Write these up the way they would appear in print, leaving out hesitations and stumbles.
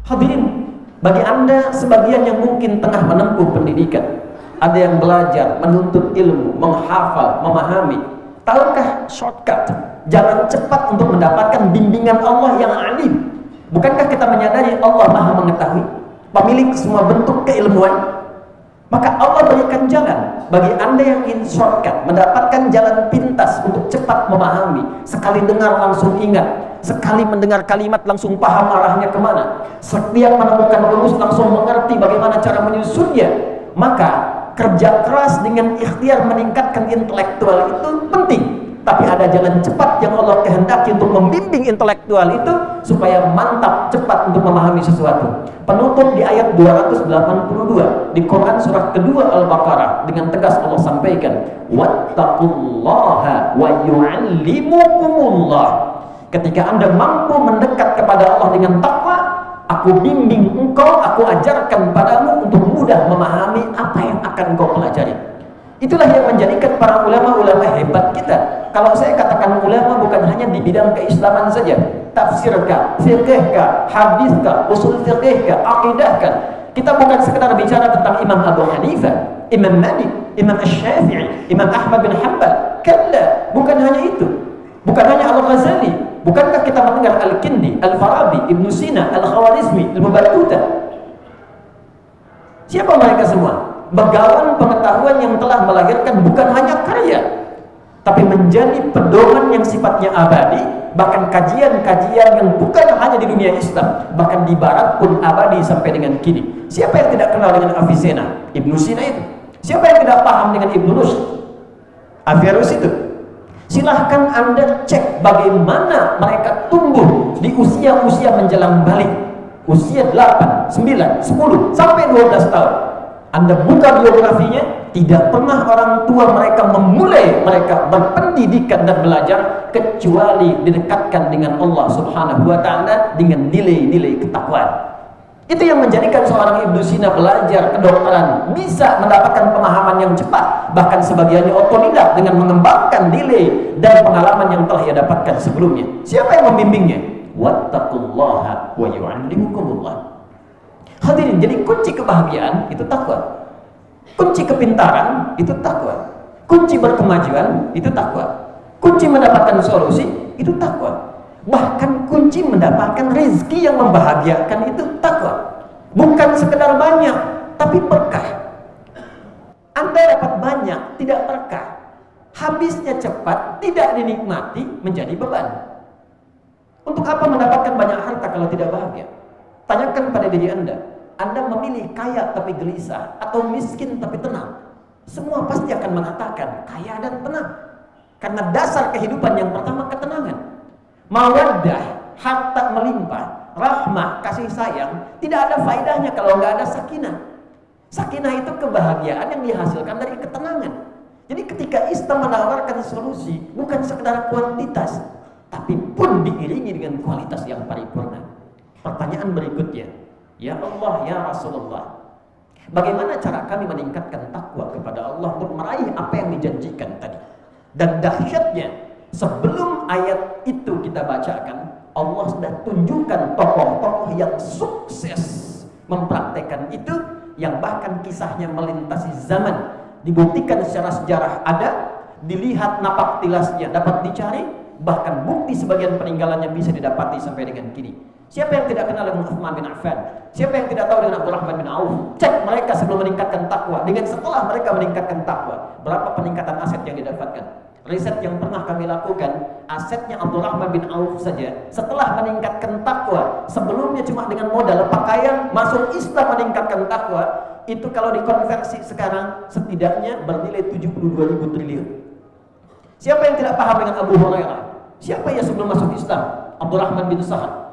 Hadirin, bagi Anda sebagian yang mungkin tengah menempuh pendidikan, ada yang belajar, menuntut ilmu, menghafal, memahami, tahukah shortcut, jalan cepat untuk mendapatkan bimbingan Allah yang alim? Bukankah kita menyadari Allah Maha mengetahui, pemilik semua bentuk keilmuan? Maka Allah berikan jalan bagi Anda yang ingin shortcut, mendapatkan jalan pintas untuk cepat memahami. Sekali dengar langsung ingat, sekali mendengar kalimat langsung paham arahnya kemana, setiap menemukan rumus langsung mengerti bagaimana cara menyusunnya. Maka kerja keras dengan ikhtiar meningkatkan intelektual itu penting. Tapi ada jalan cepat yang Allah kehendaki untuk membimbing intelektual itu supaya mantap, cepat untuk memahami sesuatu. Penutup di ayat 282 di Quran surah kedua Al-Baqarah, dengan tegas Allah sampaikan, wattaqullaha wa yu'allimukumullah. Ketika Anda mampu mendekat kepada Allah dengan takwa, aku bimbing engkau, aku ajarkan padamu untuk mudah memahami apa yang akan engkau pelajari. Itulah yang menjadikan para ulama-ulama hebat kita. Kalau saya katakan ulama bukan hanya di bidang keislaman saja, tafsirkah, fiqhkah, hadithkah, usul fiqhkah, akidahkah. Kita bukan sekedar bicara tentang Imam Abu Hanifah, Imam Malik, Imam Asy-Syafi'i, Imam Ahmad bin Hanbal. Kalla, bukan hanya itu. Bukan hanya Al-Ghazali. Bukankah kita mendengar Al-Kindi, Al-Farabi, Ibnu Sina, Al-Khawarizmi, Ibnu Battuta? Siapa mereka semua? Begawan pengetahuan yang telah melahirkan bukan hanya karya, tapi menjadi pedoman yang sifatnya abadi, bahkan kajian-kajian yang bukan hanya di dunia Islam, bahkan di barat pun abadi sampai dengan kini. Siapa yang tidak kenal dengan Avicenna, Ibnu Sina itu? Siapa yang tidak paham dengan Ibnu Rushd, Averroes itu? Silahkan Anda cek bagaimana mereka tumbuh di usia-usia menjelang balik, usia 8, 9, 10, sampai 12 tahun. Anda buka biografinya, tidak pernah orang tua mereka memulai mereka berpendidikan dan belajar kecuali didekatkan dengan Allah Subhanahu wa Ta'ala dengan nilai-nilai ketakwaan. Itu yang menjadikan seorang Ibnu Sina belajar kedokteran bisa mendapatkan pemahaman yang cepat, bahkan sebagiannya otodidak dengan mengembangkan nilai dan pengalaman yang telah ia dapatkan sebelumnya. Siapa yang membimbingnya? Wattaqullaha wa yu'allimukumullah. Hadirin, jadi kunci kebahagiaan itu takwa. Kunci kepintaran itu takwa. Kunci berkemajuan itu takwa. Kunci mendapatkan solusi itu takwa. Bahkan kunci mendapatkan rezeki yang membahagiakan itu takwa. Bukan sekedar banyak, tapi berkah. Anda dapat banyak, tidak berkah. Habisnya cepat, tidak dinikmati, menjadi beban. Untuk apa mendapatkan banyak harta kalau tidak bahagia? Tanyakan pada diri Anda memilih kaya tapi gelisah atau miskin tapi tenang? Semua pasti akan mengatakan kaya dan tenang. Karena dasar kehidupan yang pertama ketenangan. Mawaddah, harta melimpah, rahmah, kasih sayang, tidak ada faedahnya kalau nggak ada sakinah. Sakinah itu kebahagiaan yang dihasilkan dari ketenangan. Jadi ketika Islam menawarkan solusi bukan sekedar kuantitas, tapi pun diiringi dengan kualitas yang paripurna. Pertanyaan berikutnya, ya Allah, ya Rasulullah, bagaimana cara kami meningkatkan takwa kepada Allah untuk meraih apa yang dijanjikan tadi? Dan dahsyatnya, sebelum ayat itu kita bacakan, Allah sudah tunjukkan tokoh-tokoh yang sukses mempraktekkan itu, yang bahkan kisahnya melintasi zaman, dibuktikan secara sejarah ada, dilihat napak tilasnya dapat dicari, bahkan bukti sebagian peninggalannya bisa didapati sampai dengan kini. Siapa yang tidak kenal dengan Uthman bin Affan? Siapa yang tidak tahu dengan Abdurrahman bin Auf? Cek mereka sebelum meningkatkan takwa, dengan setelah mereka meningkatkan takwa, berapa peningkatan aset yang didapatkan? Riset yang pernah kami lakukan, asetnya Abdurrahman bin Auf saja setelah meningkatkan takwa, sebelumnya cuma dengan modal pakaian, masuk Islam meningkatkan takwa, itu kalau dikonversi sekarang setidaknya bernilai 72.000 triliun. Siapa yang tidak paham dengan Abu Hurairah? Siapa ya sebelum masuk Islam? Abdurrahman bin Sahal.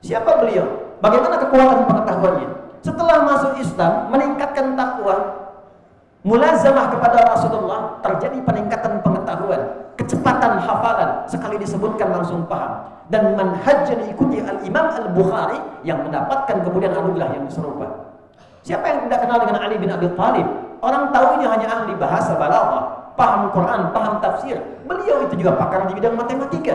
Siapa beliau? Bagaimana kekuatan pengetahuannya? Setelah masuk Islam, meningkatkan takwa, mulazamah kepada Rasulullah, terjadi peningkatan pengetahuan, kecepatan hafalan, sekali disebutkan langsung paham. Dan manhaj yang diikuti Al-Imam Al-Bukhari yang mendapatkan kemudian anugerah yang serupa. Siapa yang tidak kenal dengan Ali bin Abi Thalib? Orang tahunya hanya ahli bahasa balaghah, paham Quran, paham tafsir. Beliau itu juga pakar di bidang matematika.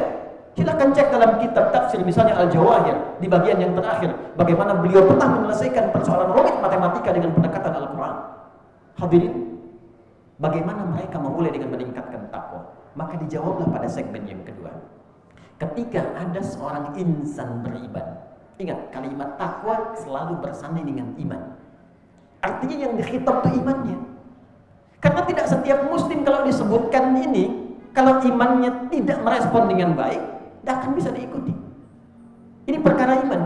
Silahkan cek dalam kitab tafsir, misalnya Al-Jawahir, di bagian yang terakhir, bagaimana beliau pernah menyelesaikan persoalan rumit matematika dengan pendekatan Al-Quran. Hadirin, bagaimana mereka memulai dengan meningkatkan takwa? Maka dijawablah pada segmen yang kedua. Ketika ada seorang insan beriman, ingat, kalimat takwa selalu bersanding dengan iman. Artinya yang dikhitab itu imannya. Karena tidak setiap muslim kalau disebutkan ini, kalau imannya tidak merespon dengan baik, tidak akan bisa diikuti. Ini perkara iman.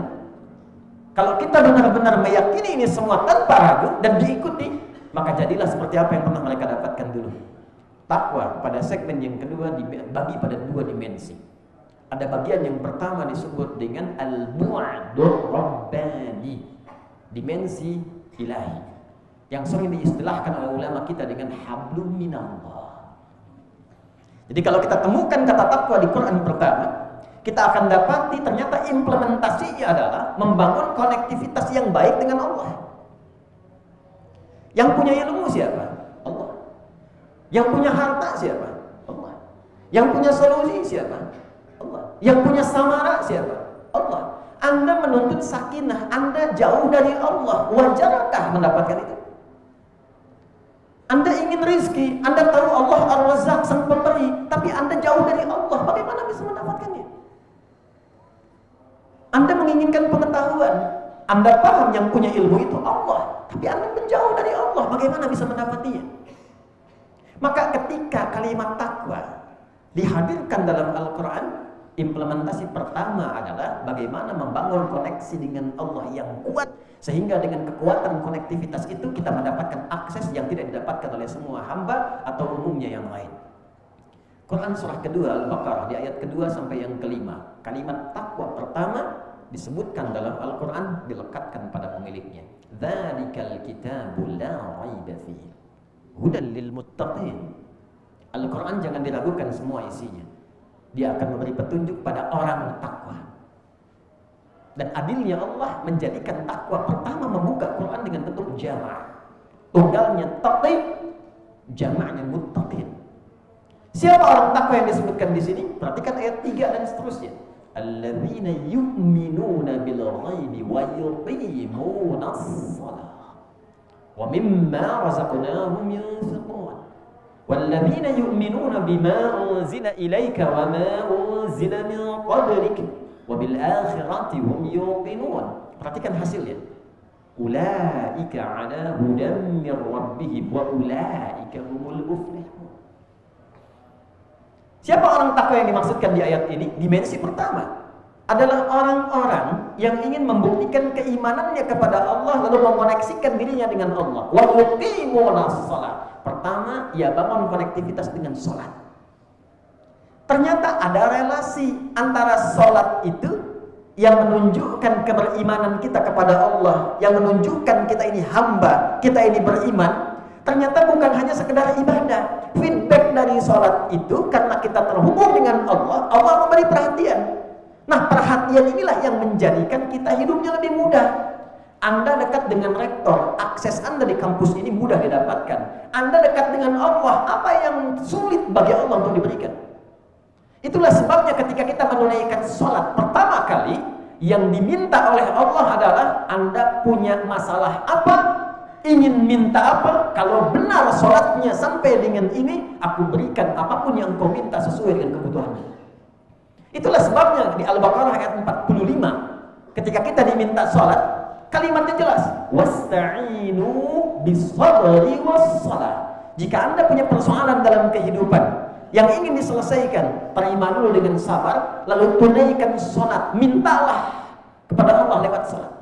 Kalau kita benar-benar meyakini ini semua tanpa ragu dan diikuti, maka jadilah seperti apa yang pernah mereka dapatkan dulu. Takwa pada segmen yang kedua dibagi pada dua dimensi. Ada bagian yang pertama disebut dengan al-bu'dur rabbani, dimensi ilahi, yang sering diistilahkan oleh ulama kita dengan hablum minallah. Jadi kalau kita temukan kata takwa di Quran pertama, kita akan dapati ternyata implementasinya adalah membangun konektivitas yang baik dengan Allah. Yang punya ilmu siapa? Allah. Yang punya harta siapa? Allah. Yang punya solusi siapa? Allah. Yang punya samara siapa? Allah. Anda menuntut sakinah, Anda jauh dari Allah. Wajarkah mendapatkan itu? Anda ingin rizki, Anda tahu Allah Ar-Razzaq sang pemberi, tapi Anda jauh dari Allah. Bagaimana bisa mendapatkannya? Anda menginginkan pengetahuan, Anda paham yang punya ilmu itu Allah, tapi Anda menjauh dari Allah. Bagaimana bisa mendapatinya? Maka ketika kalimat takwa dihadirkan dalam Al-Quran, implementasi pertama adalah bagaimana membangun koneksi dengan Allah yang kuat, sehingga dengan kekuatan konektivitas itu kita mendapatkan akses yang tidak didapatkan oleh semua hamba atau umumnya yang lain. Quran surah kedua Al-Baqarah di ayat kedua sampai yang kelima, kalimat takwa pertama disebutkan dalam Al-Quran, dilekatkan pada pemiliknya. Dzalikal kitabul la raiba fihi hudan lil muttaqin. Al-Quran jangan diragukan semua isinya. Dia akan memberi petunjuk pada orang takwa. Dan adilnya Allah menjadikan takwa pertama membuka Quran dengan bentuk jama'. Tunggalnya taqi, jama'nya muttaqin. Siapa orang takwa yang disebutkan di sini? Perhatikan ayat 3 dan seterusnya. Alladzina yu'minuna bil ghaibi wa yuqimuna shalah wa mimma razaqnahum yunfiqun. والذين يؤمنون بما أنزل إليك وما أنزل من قبلك وبالآخرة هم يوقنون. Perhatikan hasilnya. Ulaika ala hudan min rabbihim wa ulaika humul muflihun. Siapa orang takwa yang dimaksudkan di ayat ini? Dimensi pertama adalah orang-orang yang ingin membuktikan keimanannya kepada Allah lalu mengoneksikan dirinya dengan Allah. Wa yuqimuna shalah. Pertama, ia bangun konektivitas dengan sholat. Ternyata ada relasi antara sholat itu yang menunjukkan keberimanan kita kepada Allah, yang menunjukkan kita ini hamba, kita ini beriman. Ternyata bukan hanya sekedar ibadah. Feedback dari sholat itu karena kita terhubung dengan Allah, Allah memberi perhatian. Nah, perhatian inilah yang menjadikan kita hidupnya lebih mudah. Anda dekat dengan rektor, akses Anda di kampus ini mudah didapatkan. Anda dekat dengan Allah, apa yang sulit bagi Allah untuk diberikan? Itulah sebabnya ketika kita menunaikan sholat pertama kali, yang diminta oleh Allah adalah Anda punya masalah apa, ingin minta apa, kalau benar sholatnya sampai dengan ini, aku berikan apapun yang kau minta sesuai dengan kebutuhannya. Itulah sebabnya di Al-Baqarah ayat 45, ketika kita diminta sholat, kalimatnya jelas, wasta'inu bis-sabri was-shalah. Jika Anda punya persoalan dalam kehidupan yang ingin diselesaikan, terima dulu dengan sabar, lalu tunaikan sholat, mintalah kepada Allah lewat sholat.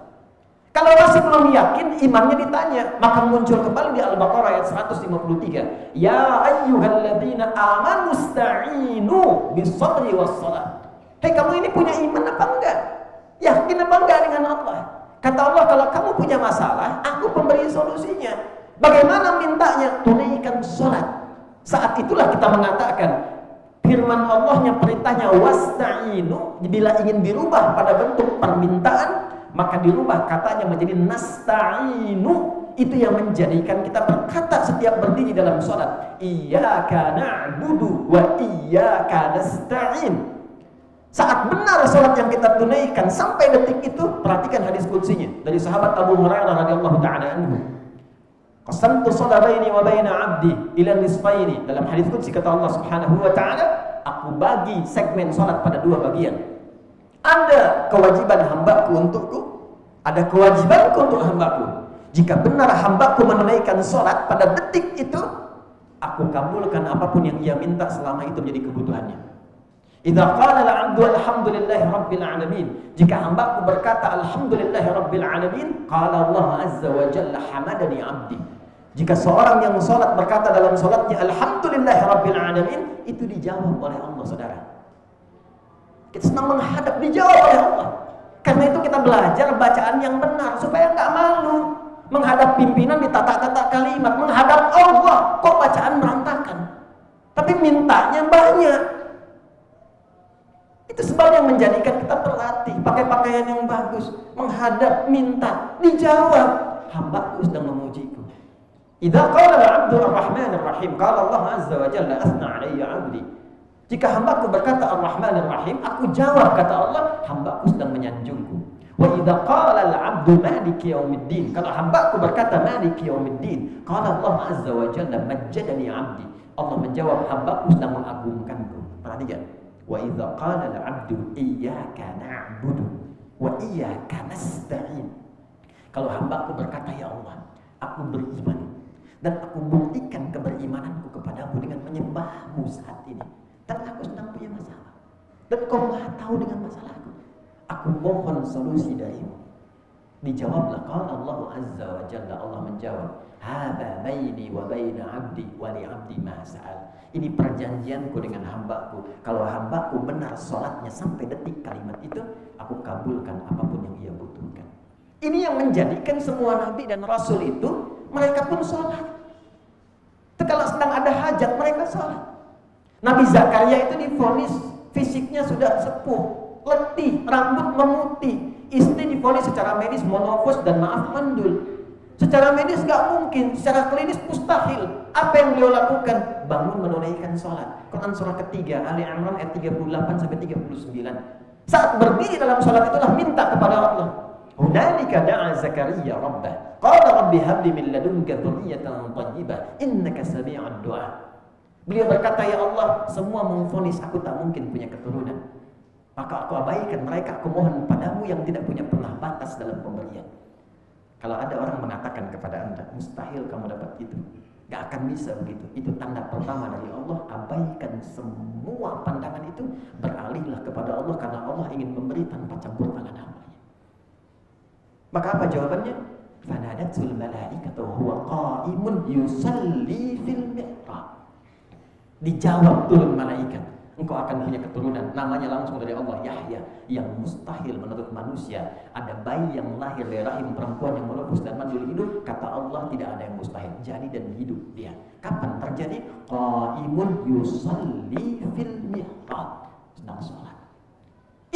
Kalau masih belum yakin, imannya ditanya, maka muncul kembali di Al-Baqarah ayat 153, ya ayyuhalladzina amanu sta'inu bis-sabri was-shalah. Hei, kamu ini punya iman apa enggak? Yakin apa enggak dengan Allah? Kata Allah, kalau kamu punya masalah, aku pemberi solusinya. Bagaimana mintanya? Tunaikan sholat. Saat itulah kita mengatakan, firman Allahnya perintahnya wasta'inu, bila ingin dirubah pada bentuk permintaan, maka dirubah katanya menjadi nasta'inu. Itu yang menjadikan kita berkata setiap berdiri dalam sholat, iyyaka na'budu wa iyyaka nasta'in. Saat benar sholat yang kita tunaikan sampai detik itu, perhatikan hadis qudsinya dari sahabat Abu Hurairah radhiyallahu taala anhu. Qasamtu sholata baini wa baina 'abdi ila nisfaini. Dalam hadis qudsi kata Allah Subhanahu wa taala, aku bagi segmen sholat pada dua bagian. Ada kewajiban hambaku untukku, ada kewajibanku untuk hambaku. Jika benar hambaku menunaikan sholat pada detik itu, aku kabulkan apapun yang ia minta selama itu menjadi kebutuhannya. Idza qala al-'abdu alhamdulillahi rabbil alamin, jika hambaku berkata alhamdulillahi rabbil alamin, qala Allah azza wa jalla hamadani 'abdi. Jika seorang yang salat berkata dalam salatnya alhamdulillahi rabbil alamin, itu dijawab oleh Allah, saudara. Kita senang menghadap, dijawab oleh Allah. Karena itu kita belajar bacaan yang benar supaya enggak malu menghadap pimpinan ditata-tata kalimat, menghadap Allah kok bacaan berantakan. Tapi mintanya banyak. Itu sebab yang menjadikan kita terlatih, pakai pakaian yang bagus, menghadap, minta, dijawab. Hambaku sedang memujiku. Idza qala al-'abdu ar-rahman ar-rahim, qala Allah azza wa jalla asna 'alayya 'abdi. Jika hambaku berkata ar-rahman ar-rahim, aku jawab kata Allah, hambaku sedang menyanjungku. Wa idza qala al-'abdu maliki yaumiddin, kalau hambaku berkata maliki yaumiddin, qala Allah azza wa jalla majjadani 'abdi. Allah menjawab, hambaku sedang mengagungkanku. Perhatikan. Wa idza qala al-'abdu iyyaka na'budu wa iyyaka nasta'in. Kalau hambaku berkata, ya Allah, aku beriman dan aku buktikan keberimananku kepadamu dengan menyembahmu saat ini. Dan aku sedang punya masalah. Dan kau Maha tahu dengan masalahku. Aku mohon solusi darimu. Dijawablah qala Allah azza wa jalla, Allah menjawab, hadza baini wa baina 'abdi wa li 'abdi ma sa'al. Ini perjanjianku dengan hambaku. Kalau hambaku benar sholatnya sampai detik kalimat itu, aku kabulkan apapun yang ia butuhkan. Ini yang menjadikan semua nabi dan rasul itu, mereka pun sholat. Kalau sedang ada hajat, mereka sholat. Nabi Zakaria itu divonis fisiknya sudah sepuh, letih, rambut memutih. Istri divonis secara medis monofos dan maaf mandul. Secara medis gak mungkin, secara klinis mustahil. Apa yang beliau lakukan? Bangun menunaikan sholat. Quran surah ketiga, Ali Imran ayat 38 sampai 39. Saat berdiri dalam sholat itulah minta kepada Allah. Hunalika da'a Zakaria rabbah. Qala rabbi habli min ladunka dzurriyyatan thayyibah innaka sami'ud du'a. Beliau berkata, ya Allah, semua memvonis aku tak mungkin punya keturunan. Maka aku abaikan mereka, aku mohon padamu yang tidak punya pernah batas dalam pemberian. Kalau ada orang mengatakan kepada Anda, mustahil kamu dapat itu, gak akan bisa begitu, itu tanda pertama dari Allah. Abaikan semua pandangan itu, beralihlah kepada Allah, karena Allah ingin memberi tanpa campur tangan hambanya. Maka apa jawabannya? Fanadatul malaikatu huwa qa'imun yusalli fil mihrab. Dijawab turun malaikat, engkau akan punya keturunan, namanya langsung dari Allah, Yahya, yang mustahil menurut manusia. Ada bayi yang lahir dari rahim perempuan yang menepus dan mandul hidup, kata Allah tidak ada yang mustahil, jadi dan hidup dia. Kapan terjadi? Qaimun yusalli fil mihrab, sedang sholat.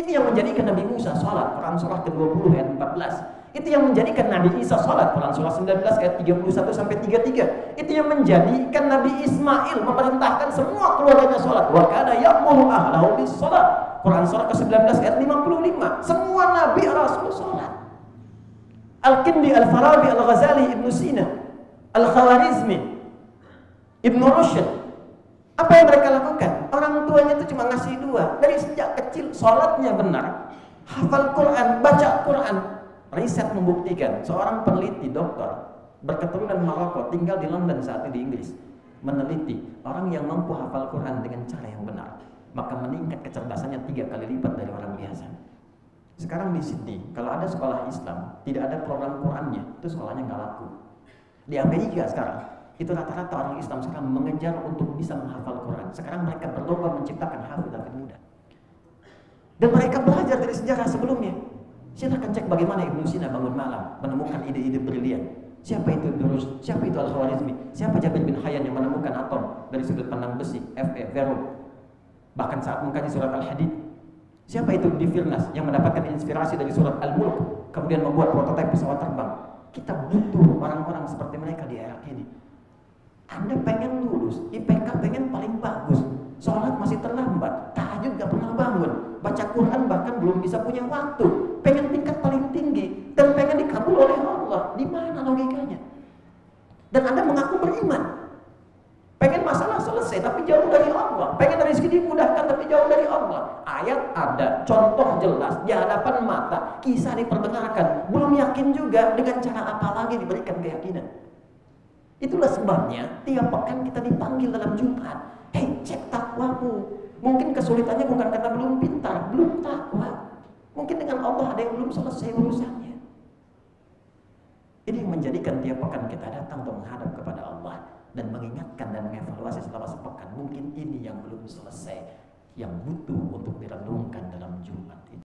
Ini yang menjadikan Nabi Musa sholat, Quran surah ke-20 ayat 14. Itu yang menjadikan Nabi Isa sholat, Quran surah 19 ayat 31 sampai 33. Itu yang menjadikan Nabi Ismail memerintahkan semua keluarganya sholat. Wa kana ya'muru ahlahu bis sholat, Quran surah ke-19 ayat 55. Semua Nabi Rasul sholat. Al-Kindi, Al-Farabi, Al-Ghazali, Ibn Sina, Al-Khawarizmi, Ibn Rushd. Apa yang mereka lakukan? Orang tuanya itu cuma ngasih dua. Dari sejak kecil sholatnya benar, hafal Quran, baca Quran. Riset membuktikan, seorang peneliti dokter berketurunan Maroko, tinggal di London saat ini di Inggris, meneliti orang yang mampu hafal Quran dengan cara yang benar, maka meningkat kecerdasannya 3 kali lipat dari orang biasa. Sekarang di Sydney, kalau ada sekolah Islam, tidak ada program Qurannya, itu sekolahnya nggak laku. Di Amerika sekarang, itu rata-rata orang Islam sekarang mengejar untuk bisa menghafal Quran. Sekarang mereka berlomba menciptakan hafiz muda. Dan mereka belajar dari sejarah sebelumnya. Silahkan cek bagaimana Ibn Sina bangun malam menemukan ide-ide brilian. Siapa itu Ibn Rushd? Siapa itu Al-Khawarizmi? Siapa Jabir bin Hayyan yang menemukan atom dari sudut pandang besi, Vero? Bahkan saat mengkaji surat Al-Hadid. Siapa itu Di Firnas yang mendapatkan inspirasi dari surat Al-Mulk, kemudian membuat prototipe pesawat terbang? Kita butuh orang-orang seperti mereka di era ini. Anda pengen lulus, IPK pengen paling bagus, sholat masih terlambat, tahajud gak pernah bangun, baca belum bisa punya waktu, pengen tingkat paling tinggi, dan pengen dikabul oleh Allah. Di mana logikanya? Dan Anda mengaku beriman, pengen masalah selesai tapi jauh dari Allah, pengen rezeki dimudahkan tapi jauh dari Allah. Ayat ada, contoh jelas di hadapan mata, kisah diperdengarkan, belum yakin juga, dengan cara apa lagi diberikan keyakinan. Itulah sebabnya tiap pekan kita dipanggil dalam Jumat. Hei, cek takwamu. Mungkin kesulitannya bukan karena belum pintar, belum takwa. Mungkin dengan Allah ada yang belum selesai urusannya. Ini yang menjadikan tiap pekan kita datang untuk menghadap kepada Allah dan mengingatkan dan mengevaluasi selama sepekan. Mungkin ini yang belum selesai, yang butuh untuk direnungkan dalam Jumat ini.